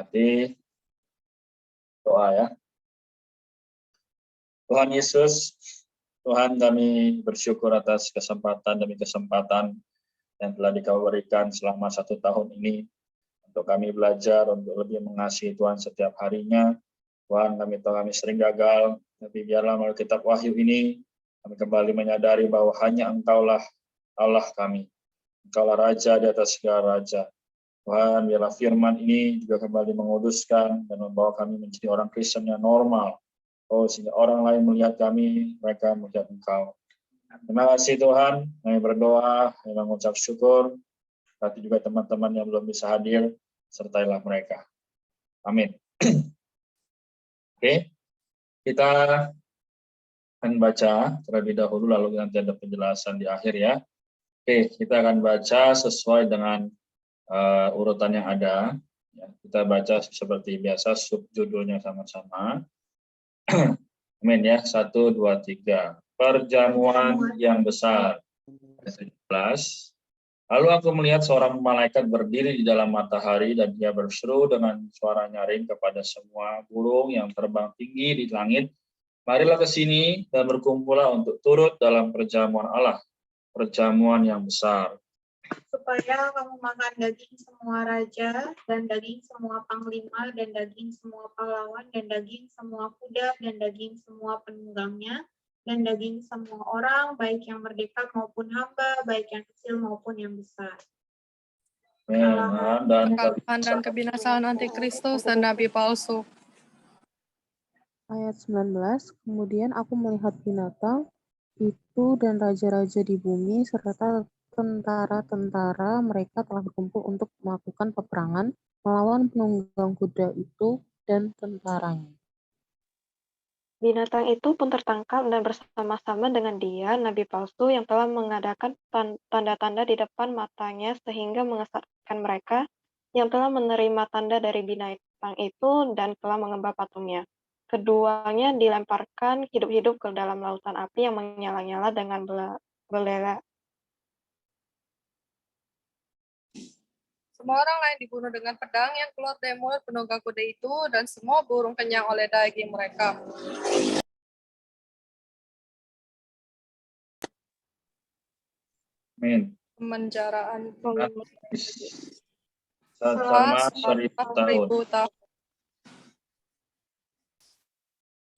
Hati doa ya. Tuhan Yesus, Tuhan kami bersyukur atas kesempatan demi kesempatan yang telah Dikau berikan selama 1 tahun ini untuk kami belajar untuk lebih mengasihi Tuhan setiap harinya. Tuhan, kami tahu kami sering gagal, tapi biarlah melalui kitab Wahyu ini kami kembali menyadari bahwa hanya Engkaulah Allah kami. Engkaulah Raja di atas segala raja. Tuhan, biarlah firman ini juga kembali menguduskan dan membawa kami menjadi orang Kristen yang normal. Oh, sehingga orang lain melihat kami, mereka melihat Engkau. Terima kasih Tuhan, kami berdoa, kami mengucap syukur, tapi juga teman-teman yang belum bisa hadir, sertailah mereka. Amin. Oke, kita akan baca terlebih dahulu, lalu nanti ada penjelasan di akhir ya. Oke, kita akan baca sesuai dengan urutan yang ada. Ya, kita baca seperti biasa, subjudulnya sama-sama. Amin ya, 1, 2, 3. Perjamuan yang besar. 17. Lalu aku melihat seorang malaikat berdiri di dalam matahari dan dia berseru dengan suara nyaring kepada semua burung yang terbang tinggi di langit. Marilah ke sini dan berkumpullah untuk turut dalam perjamuan Allah, perjamuan yang besar. Supaya kamu makan daging semua raja, dan daging semua panglima, dan daging semua pahlawan, dan daging semua kuda, dan daging semua penunggangnya, dan daging semua orang, baik yang merdeka maupun hamba, baik yang kecil maupun yang besar. Dan kebinasaan antikristus dan nabi palsu. Ayat 19, kemudian aku melihat binatang itu dan raja-raja di bumi serta tentara-tentara mereka telah berkumpul untuk melakukan peperangan melawan penunggang kuda itu dan tentaranya. Binatang itu pun tertangkap dan bersama-sama dengan dia, nabi palsu yang telah mengadakan tanda-tanda di depan matanya sehingga mengesatkan mereka yang telah menerima tanda dari binatang itu dan telah menyembah patungnya. Keduanya dilemparkan hidup-hidup ke dalam lautan api yang menyala-nyala dengan belela. Semua orang lain dibunuh dengan pedang yang keluar dari mulut penunggang kuda itu, dan semua burung kenyang oleh daging mereka. Amin. Pemenjaraan selama 1000 tahun.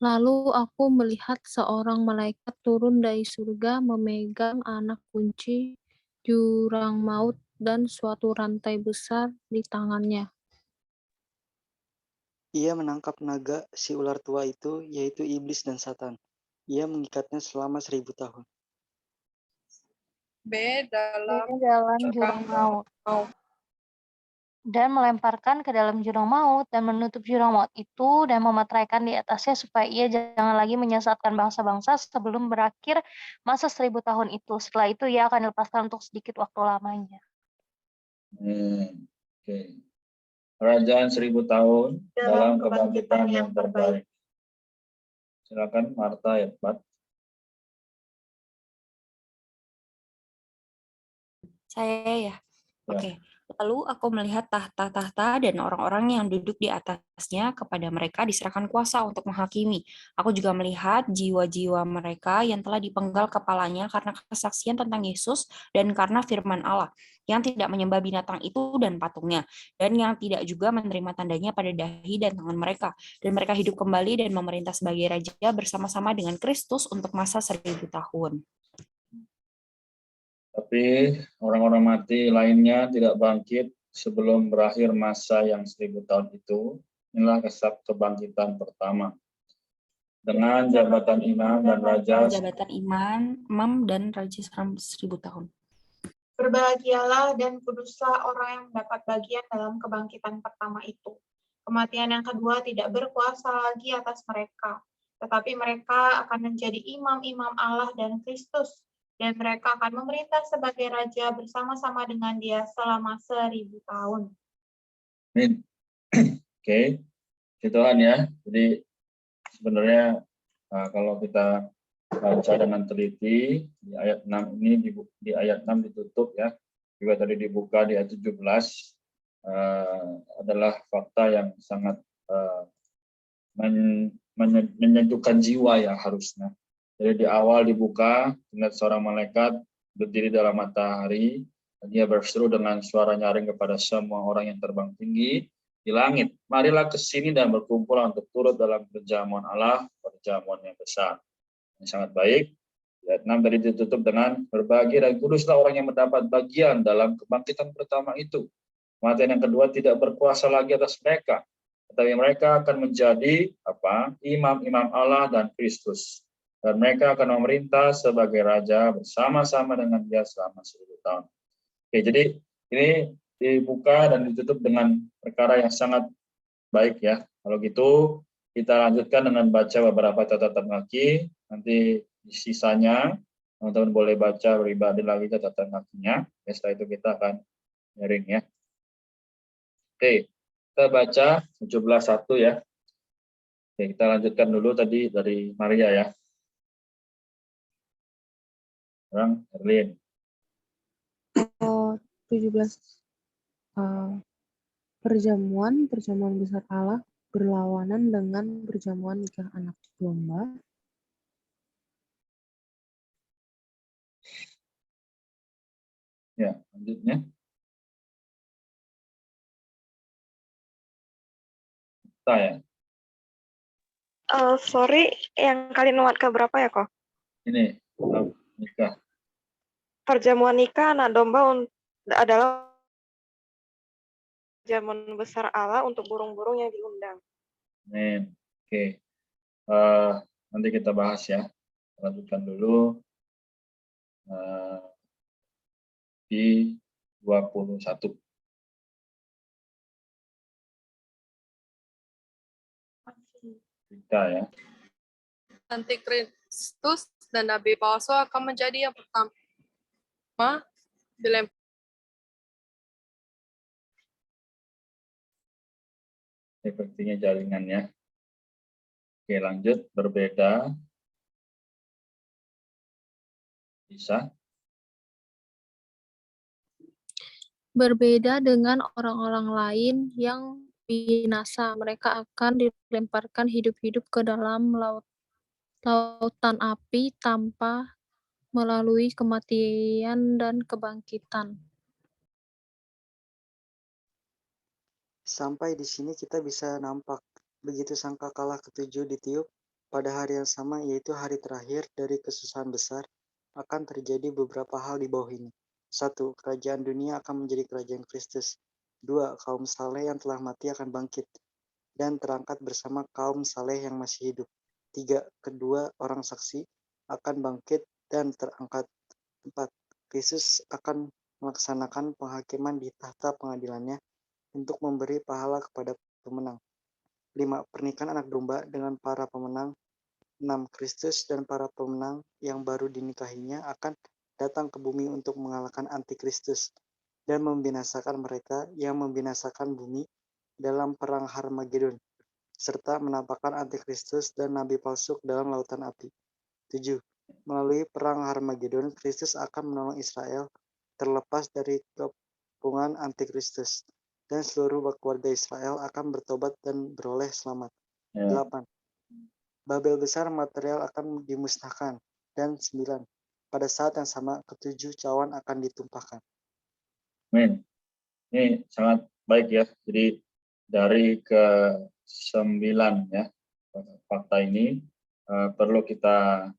Lalu aku melihat seorang malaikat turun dari surga memegang anak kunci jurang maut dan suatu rantai besar di tangannya. Ia menangkap naga, si ular tua itu, yaitu iblis dan Satan. Ia mengikatnya selama 1000 tahun. B. Dalam jurang maut. Dan melemparkan ke dalam jurang maut dan menutup jurang maut itu dan memeteraikan di atasnya supaya ia jangan lagi menyesatkan bangsa-bangsa sebelum berakhir masa 1000 tahun itu. Setelah itu ia akan dilepaskan untuk sedikit waktu lamanya. Oke. Kerajaan 1000 tahun dalam kebangkitan yang terbaik. Silakan Marta ayat 4. Saya ya. Oke. Lalu aku melihat tahta-tahta dan orang-orang yang duduk di atasnya, kepada mereka diserahkan kuasa untuk menghakimi. Aku juga melihat jiwa-jiwa mereka yang telah dipenggal kepalanya karena kesaksian tentang Yesus dan karena firman Allah, yang tidak menyembah binatang itu dan patungnya, dan yang tidak juga menerima tandanya pada dahi dan tangan mereka. Dan mereka hidup kembali dan memerintah sebagai raja bersama-sama dengan Kristus untuk masa 1000 tahun. Tapi orang-orang mati lainnya tidak bangkit sebelum berakhir masa yang 1000 tahun itu. Inilah kebangkitan pertama. Dengan jabatan imam dan raja. Jabatan imam dan raja 1000 tahun. Berbahagialah dan kuduslah orang yang mendapat bagian dalam kebangkitan pertama itu. Kematian yang kedua tidak berkuasa lagi atas mereka, tetapi mereka akan menjadi imam-imam Allah dan Kristus, dan mereka akan memerintah sebagai raja bersama-sama dengan dia selama 1000 tahun. Amin. Oke, Tuhan ya. Jadi sebenarnya kalau kita baca dengan teliti di ayat 6 ini di ayat 6 ditutup ya. Juga tadi dibuka di ayat 17. adalah fakta yang sangat menyentuhkan jiwa ya harusnya. Jadi di awal dibuka, melihat seorang malaikat berdiri dalam matahari, dan dia berseru dengan suara nyaring kepada semua orang yang terbang tinggi di langit. Marilah ke sini dan berkumpul untuk turut dalam perjamuan Allah, perjamuan yang besar. Yang sangat baik. Ayat 6 tadi ditutup dengan berbagi dan kuduslah orang yang mendapat bagian dalam kebangkitan pertama itu. Kematian yang kedua tidak berkuasa lagi atas mereka, tetapi mereka akan menjadi imam-imam Allah dan Kristus. Dan mereka akan memerintah sebagai raja bersama-sama dengan dia selama 1000 tahun. Oke, jadi ini dibuka dan ditutup dengan perkara yang sangat baik ya. Kalau gitu kita lanjutkan dengan baca beberapa catatan kaki. Nanti sisanya teman-teman boleh baca pribadi lagi catatan kakinya. Ya, setelah itu kita akan sharing ya. Oke, kita baca 17:1 ya. Oke, kita lanjutkan dulu tadi dari Maria ya. Sekarang Erlin. 17. Perjamuan besar Allah berlawanan dengan perjamuan nikah anak domba. Ya, lanjutnya. Kita ya. Sorry, yang kali nomor ke berapa ya kok? Ini nikah. Perjamuan nikah anak domba adalah perjamuan besar Allah untuk burung-burung yang diundang. Amin. Oke. Nanti kita bahas ya. Lanjutkan dulu di 21. Kita ya. Antikristus dan nabi palsu akan menjadi yang pertama dilempar. Sepertinya jaringannya. Oke, lanjut. Berbeda. Bisa. Berbeda dengan orang-orang lain yang binasa, mereka akan dilemparkan hidup-hidup ke dalam lautan api tanpa melalui kematian dan kebangkitan. Sampai di sini kita bisa nampak begitu sangkakala ketujuh ditiup pada hari yang sama, yaitu hari terakhir dari kesusahan besar, akan terjadi beberapa hal di bawah ini. 1. Kerajaan dunia akan menjadi kerajaan Kristus. 2. Kaum saleh yang telah mati akan bangkit dan terangkat bersama kaum saleh yang masih hidup. 3. Kedua orang saksi akan bangkit dan terangkat. 4. Kristus akan melaksanakan penghakiman di tahta pengadilannya untuk memberi pahala kepada pemenang. 5. Pernikahan anak domba dengan para pemenang. 6. Kristus dan para pemenang yang baru dinikahinya akan datang ke bumi untuk mengalahkan antikristus dan membinasakan mereka yang membinasakan bumi dalam perang Harmagedon, serta menampakkan antikristus dan nabi palsu ke dalam lautan api. 7. Melalui perang Harmagedon, Kristus akan menolong Israel terlepas dari kepungan antikristus, dan seluruh keluarga Israel akan bertobat dan beroleh selamat. 8. Babel besar material akan dimusnahkan. Dan 9. Pada saat yang sama, ketujuh cawan akan ditumpahkan. Amin. Ini sangat baik ya. Jadi dari ke-9 ya fakta ini perlu kita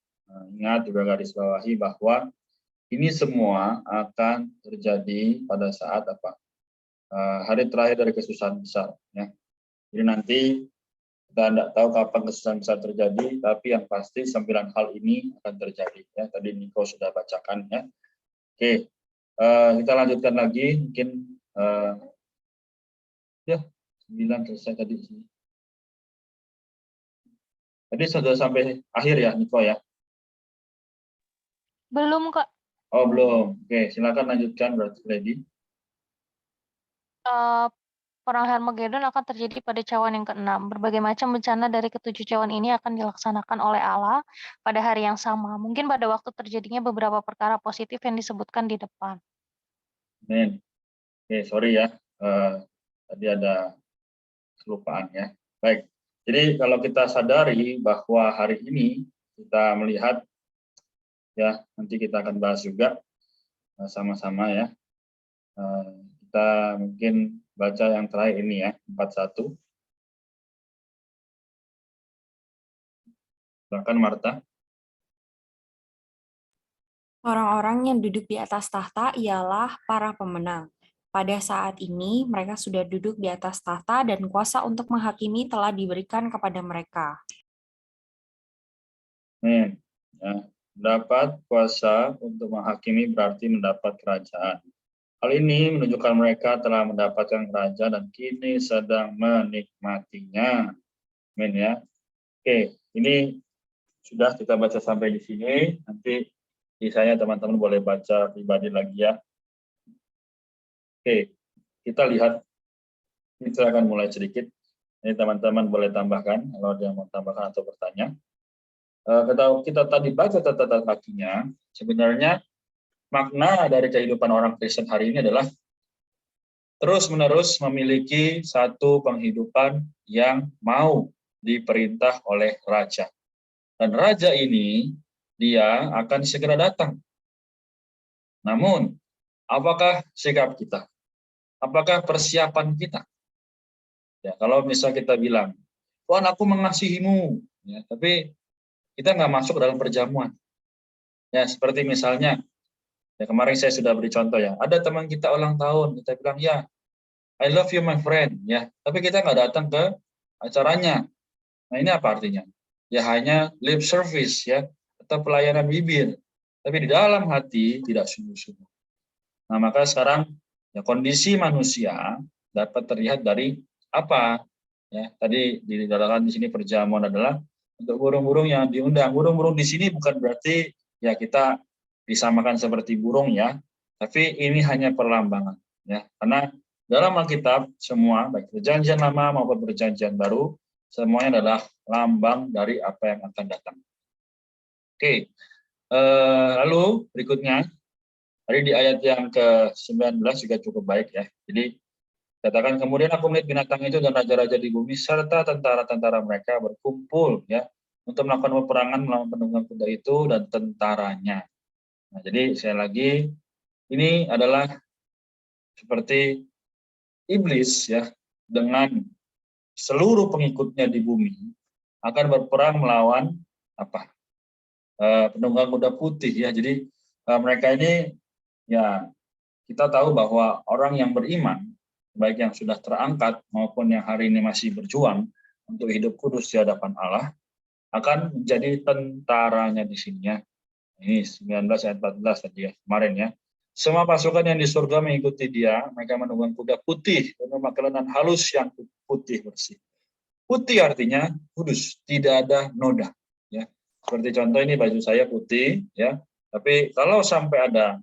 ingat juga garis bawahi bahwa ini semua akan terjadi pada saat hari terakhir dari kesusahan besar ya. Jadi nanti kita tidak tahu kapan kesusahan besar terjadi, tapi yang pasti 9 hal ini akan terjadi ya. Tadi Niko sudah bacakan ya. Oke, kita lanjutkan lagi mungkin ya 9 selesai tadi. Tadi sudah sampai akhir ya Niko ya? Belum, Kak. Oh belum. Oke, silakan lanjutkan berarti Lady. Perang Harmagedon akan terjadi pada cawan yang ke-6. Berbagai macam bencana dari ketujuh cawan ini akan dilaksanakan oleh Allah pada hari yang sama. Mungkin pada waktu terjadinya beberapa perkara positif yang disebutkan di depan. Amin. Oke, sorry ya. Tadi ada kelupaan ya. Baik. Jadi kalau kita sadari bahwa hari ini kita melihat ya, nanti kita akan bahas juga sama-sama ya. Kita mungkin baca yang terakhir ini ya, 41. Silakan Marta. Orang-orang yang duduk di atas tahta ialah para pemenang. Pada saat ini, mereka sudah duduk di atas tahta dan kuasa untuk menghakimi telah diberikan kepada mereka. Ya, mendapat kuasa untuk menghakimi berarti mendapat kerajaan. Hal ini menunjukkan mereka telah mendapatkan kerajaan dan kini sedang menikmatinya. Amin ya. Oke, ini sudah kita baca sampai di sini. Nanti sisanya teman-teman boleh baca pribadi lagi ya. Oke, kita lihat. Kita akan mulai sedikit. Ini teman-teman boleh tambahkan kalau ada yang mau tambahkan atau bertanya. Kalau kita tadi baca catatan kakinya, sebenarnya makna dari kehidupan orang Kristen hari ini adalah terus-menerus memiliki satu penghidupan yang mau diperintah oleh Raja. Dan Raja ini, dia akan segera datang. Namun, apakah sikap kita? Apakah persiapan kita? Ya, kalau misal kita bilang, Tuhan aku mengasihimu, ya, tapi kita nggak masuk dalam perjamuan. Ya, seperti misalnya, ya kemarin saya sudah beri contoh ya, ada teman kita ulang tahun, kita bilang, ya, I love you my friend, ya, tapi kita nggak datang ke acaranya. Nah ini apa artinya? Ya hanya lip service ya, atau pelayanan bibir, tapi di dalam hati tidak sungguh-sungguh. Nah maka sekarang ya kondisi manusia dapat terlihat dari apa? Ya tadi dikatakan di sini perjamuan adalah untuk burung-burung yang diundang. Burung-burung di sini bukan berarti ya kita disamakan seperti burung ya, tapi ini hanya perlambangan ya, karena dalam Alkitab semua baik perjanjian lama maupun perjanjian baru semuanya adalah lambang dari apa yang akan datang. Oke, lalu berikutnya tadi di ayat yang ke-19 juga cukup baik ya. Jadi katakan kemudian aku melihat binatang itu dan raja-raja di bumi serta tentara-tentara mereka berkumpul ya untuk melakukan peperangan melawan penunggang kuda itu dan tentaranya. Nah, jadi sekali lagi ini adalah seperti iblis ya dengan seluruh pengikutnya di bumi akan berperang melawan apa? Penunggang kuda putih ya. Jadi mereka ini ya kita tahu bahwa orang yang beriman baik yang sudah terangkat maupun yang hari ini masih berjuang untuk hidup kudus di hadapan Allah akan menjadi tentaranya di sini ya. Ini 19 ayat 14 tadi ya kemarin ya. Semua pasukan yang di surga mengikuti dia, mereka menunggang kuda putih dan memakai lenan halus yang putih bersih. Putih artinya kudus, tidak ada noda ya. Seperti contoh ini baju saya putih ya, tapi kalau sampai ada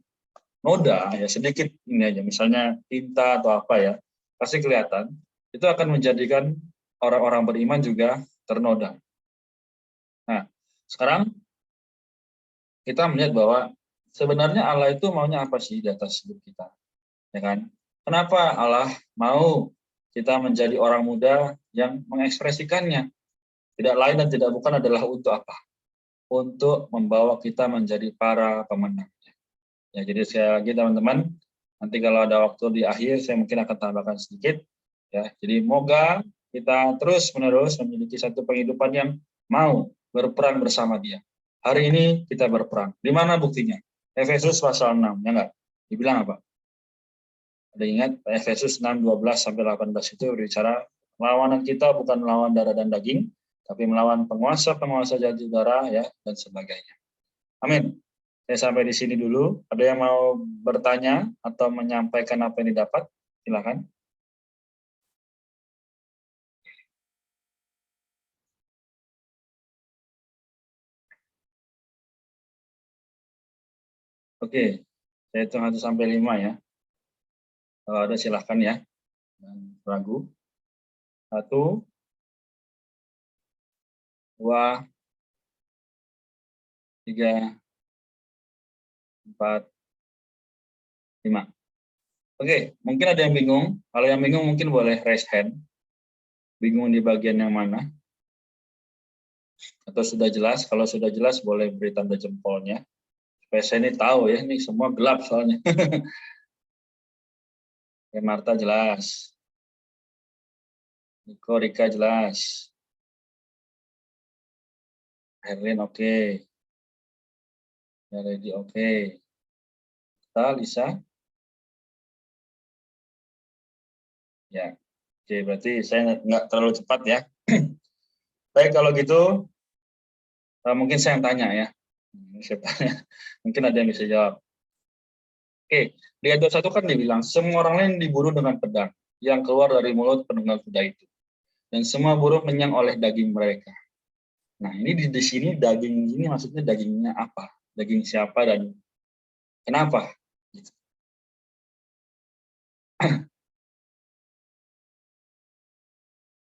noda ya sedikit ini aja misalnya tinta atau apa ya pasti kelihatan, itu akan menjadikan orang-orang beriman juga ternoda. Nah sekarang kita melihat bahwa sebenarnya Allah itu maunya apa sih di atas hidup kita, ya kan? Kenapa Allah mau kita menjadi orang muda yang mengekspresikannya? Tidak lain dan tidak bukan adalah untuk apa? Untuk membawa kita menjadi para pemenang. Ya, jadi sekali lagi teman-teman, nanti kalau ada waktu di akhir saya mungkin akan tambahkan sedikit. Ya, jadi moga kita terus-menerus memiliki satu penghidupan yang mau berperang bersama Dia. Hari ini kita berperang. Di mana buktinya? Efesus pasal 6, ya enggak? Dibilang apa? Ada ingat Efesus 6, 12 sampai 18 itu berbicara lawanan kita bukan melawan darah dan daging, tapi melawan penguasa-penguasa jahat udara ya dan sebagainya. Amin. Saya sampai di sini dulu. Ada yang mau bertanya atau menyampaikan apa yang didapat? Silakan. Oke, saya hitung 1 sampai 5 ya. Kalau ada silakan ya. Jangan ragu. 1, 2, 3, 4, 5. Oke, mungkin ada yang bingung. Kalau yang bingung mungkin boleh raise hand. Bingung di bagian yang mana? Atau sudah jelas? Kalau sudah jelas boleh beri tanda jempolnya. Supaya saya ini tahu ya, ini semua gelap soalnya. Ya, Marta jelas. Niko, Rika jelas. Herlin oke. Ya, Lady oke. Kita, Lisa? Ya, oke, berarti saya nggak terlalu cepat ya. Baik, kalau gitu, mungkin saya yang tanya ya. Saya tanya. Mungkin ada yang bisa jawab. Oke, di ayat 21 kan dibilang, semua orang lain diburu dengan pedang yang keluar dari mulut penunggang kuda itu. Dan semua burung kenyang oleh daging mereka. Nah, ini di sini daging ini maksudnya dagingnya apa? Daging siapa dan kenapa? Gitu.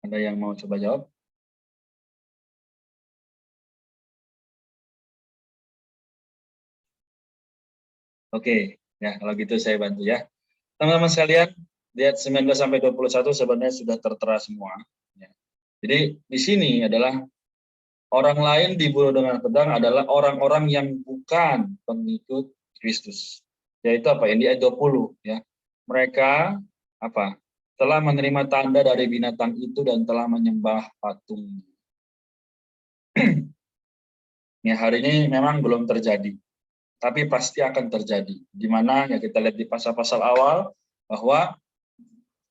Ada yang mau coba jawab? Oke, ya kalau gitu saya bantu ya. Teman-teman sekalian, lihat 19-21 sebenarnya sudah tertera semua. Ya. Jadi di sini adalah orang lain diburu dengan pedang adalah orang-orang yang bukan pengikut Kristus. Yaitu apa? Yang di ayat 20 ya. Mereka apa? Telah menerima tanda dari binatang itu dan telah menyembah patung. Ya, hari ini memang belum terjadi, tapi pasti akan terjadi. Di mana ya kita lihat di pasal-pasal awal bahwa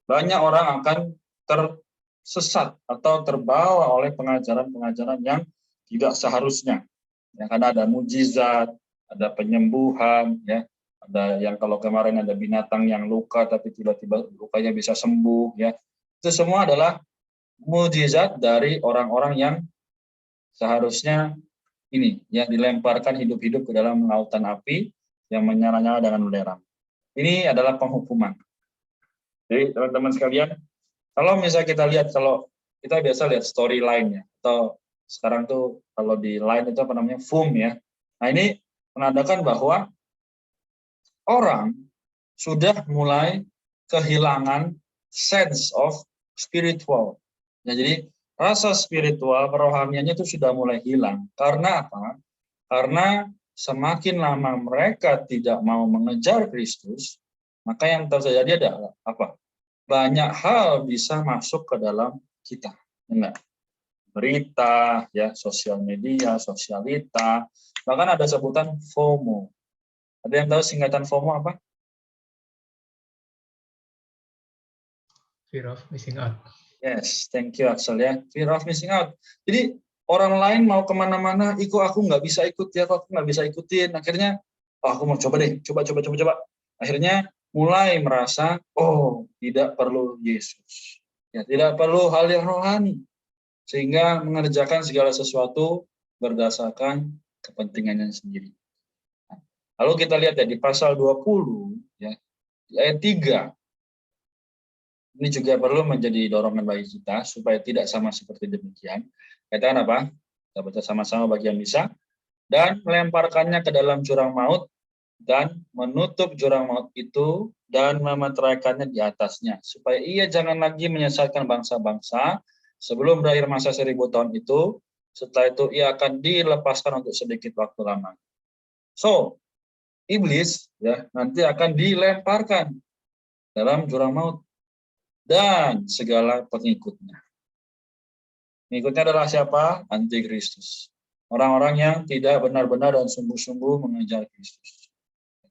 banyak orang akan tersesat atau terbawa oleh pengajaran-pengajaran yang tidak seharusnya. Ya, karena ada mujizat, ada penyembuhan, ya, ada yang kalau kemarin ada binatang yang luka tapi tiba-tiba lukanya bisa sembuh, ya. Itu semua adalah mujizat dari orang-orang yang seharusnya ini yang dilemparkan hidup-hidup ke dalam lautan api yang menyala-nyala dengan belerang. Ini adalah penghukuman. Jadi teman-teman sekalian, kalau misalnya kita lihat, kalau kita biasa lihat storyline-nya, atau sekarang tuh kalau di line itu apa namanya, FUM ya. Nah ini menandakan bahwa orang sudah mulai kehilangan sense of spiritual. Nah, jadi rasa spiritual, kerohaniannya itu sudah mulai hilang. Karena apa? Karena semakin lama mereka tidak mau mengejar Kristus, maka yang terjadi adalah apa? Banyak hal bisa masuk ke dalam kita. Enggak? Berita, ya, sosial media, sosialita, bahkan ada sebutan FOMO. Ada yang tahu singkatan FOMO apa? Fear of missing out. Yes, thank you Axel ya. Fear of missing out. Jadi orang lain mau kemana-mana, ikut aku nggak bisa ikut ya, aku nggak bisa ikutin. Akhirnya, oh, aku mau coba deh, coba. Akhirnya mulai merasa, oh tidak perlu Yesus, ya tidak perlu hal yang rohani, sehingga mengerjakan segala sesuatu berdasarkan kepentingannya sendiri. Lalu kita lihat ya di pasal 20 ya, di ayat 3. Ini juga perlu menjadi dorongan bagi kita supaya tidak sama seperti demikian. Katakan apa? Kita baca sama-sama bagi yang bisa. Dan melemparkannya ke dalam jurang maut dan menutup jurang maut itu dan memeteraikannya di atasnya supaya ia jangan lagi menyesatkan bangsa-bangsa sebelum berakhir masa 1000 tahun itu. Setelah itu ia akan dilepaskan untuk sedikit waktu lama. So, iblis ya nanti akan dilemparkan dalam jurang maut dan segala pengikutnya. Pengikutnya adalah siapa? Antikristus. Orang-orang yang tidak benar-benar dan sungguh-sungguh mengejar Kristus.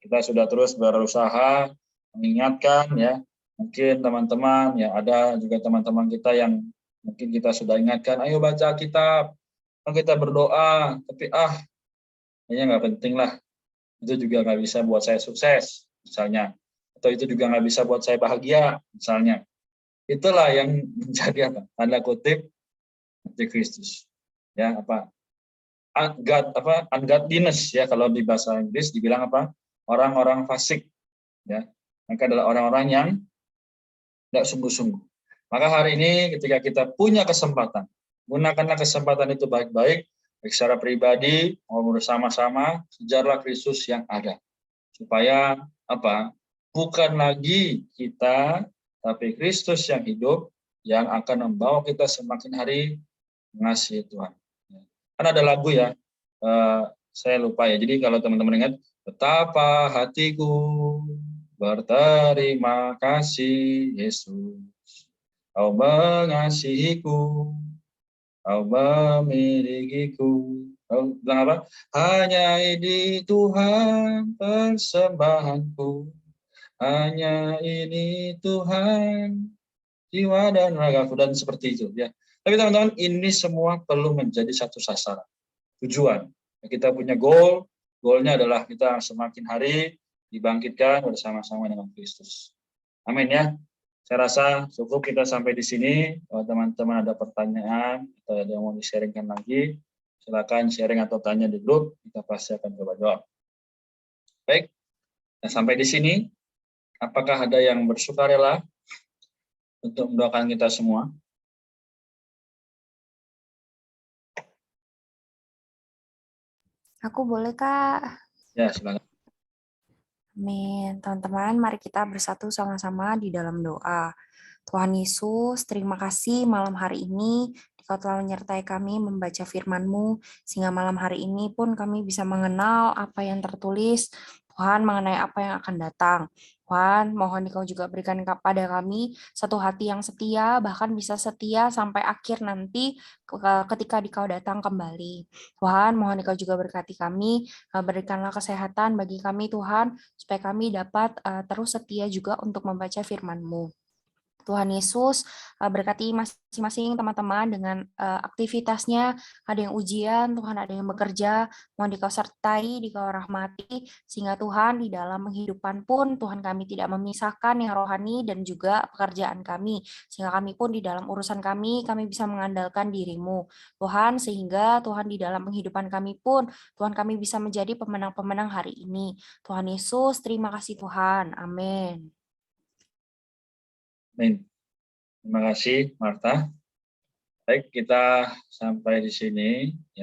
Kita sudah terus berusaha mengingatkan ya. Mungkin teman-teman ya, ada juga teman-teman kita yang mungkin kita sudah ingatkan, ayo baca kitab, kita berdoa, tapi kayaknya nggak penting lah. Itu juga nggak bisa buat saya sukses, misalnya. Atau itu juga nggak bisa buat saya bahagia, misalnya. Itulah yang menjadi apa? Tanda kutip antikristus. Ya, apa? Ungodliness ya, kalau di bahasa Inggris dibilang apa? Orang-orang fasik. Ya. Mereka adalah orang-orang yang tidak sungguh-sungguh. Maka hari ini ketika kita punya kesempatan, gunakanlah kesempatan itu baik-baik, baik secara pribadi maupun bersama-sama, kejarlah Kristus yang ada. Supaya apa? bukan lagi kita, tapi Kristus yang hidup, yang akan membawa kita semakin hari mengasihi Tuhan. Kan ada lagu ya, saya lupa ya. Jadi kalau teman-teman ingat, betapa hatiku berterima kasih Yesus, Kau mengasihiku, Kau memilikiku. Kau bilang apa? Hanya ini Tuhan persembahanku, hanya ini Tuhan jiwa dan ragaku, dan seperti itu ya. Tapi teman-teman, ini semua perlu menjadi satu sasaran, tujuan. Kita punya goalnya adalah kita semakin hari dibangkitkan bersama-sama dengan Kristus. Amin ya. Saya rasa cukup kita sampai di sini. Kalau teman-teman ada pertanyaan atau ada yang mau di-sharingkan lagi, silakan sharing atau tanya di grup. Kita pasti akan coba jawab. Baik, nah, sampai di sini. Apakah ada yang bersukarela untuk mendoakan kita semua? Aku boleh, Kak? Ya, silakan. Amin. Teman-teman, mari kita bersatu sama-sama di dalam doa. Tuhan Yesus, terima kasih malam hari ini Engkau telah menyertai kami membaca firman-Mu, sehingga malam hari ini pun kami bisa mengenal apa yang tertulis, Tuhan, mengenai apa yang akan datang. Tuhan, mohon Engkau juga berikan kepada kami satu hati yang setia, bahkan bisa setia sampai akhir nanti ketika Engkau datang kembali. Tuhan, mohon Engkau juga berkati kami, berikanlah kesehatan bagi kami Tuhan, supaya kami dapat terus setia juga untuk membaca firman-Mu. Tuhan Yesus berkati masing-masing teman-teman dengan aktivitasnya, ada yang ujian, Tuhan ada yang bekerja, mohon Dikau sertai, Dikau rahmati, sehingga Tuhan di dalam kehidupan pun Tuhan kami tidak memisahkan yang rohani dan juga pekerjaan kami, sehingga kami pun di dalam urusan kami bisa mengandalkan diri-Mu. Tuhan, sehingga Tuhan di dalam kehidupan kami pun, Tuhan kami bisa menjadi pemenang-pemenang hari ini. Tuhan Yesus, terima kasih Tuhan. Amin. Amin. Terima kasih, Martha. Baik, kita sampai di sini. Ya.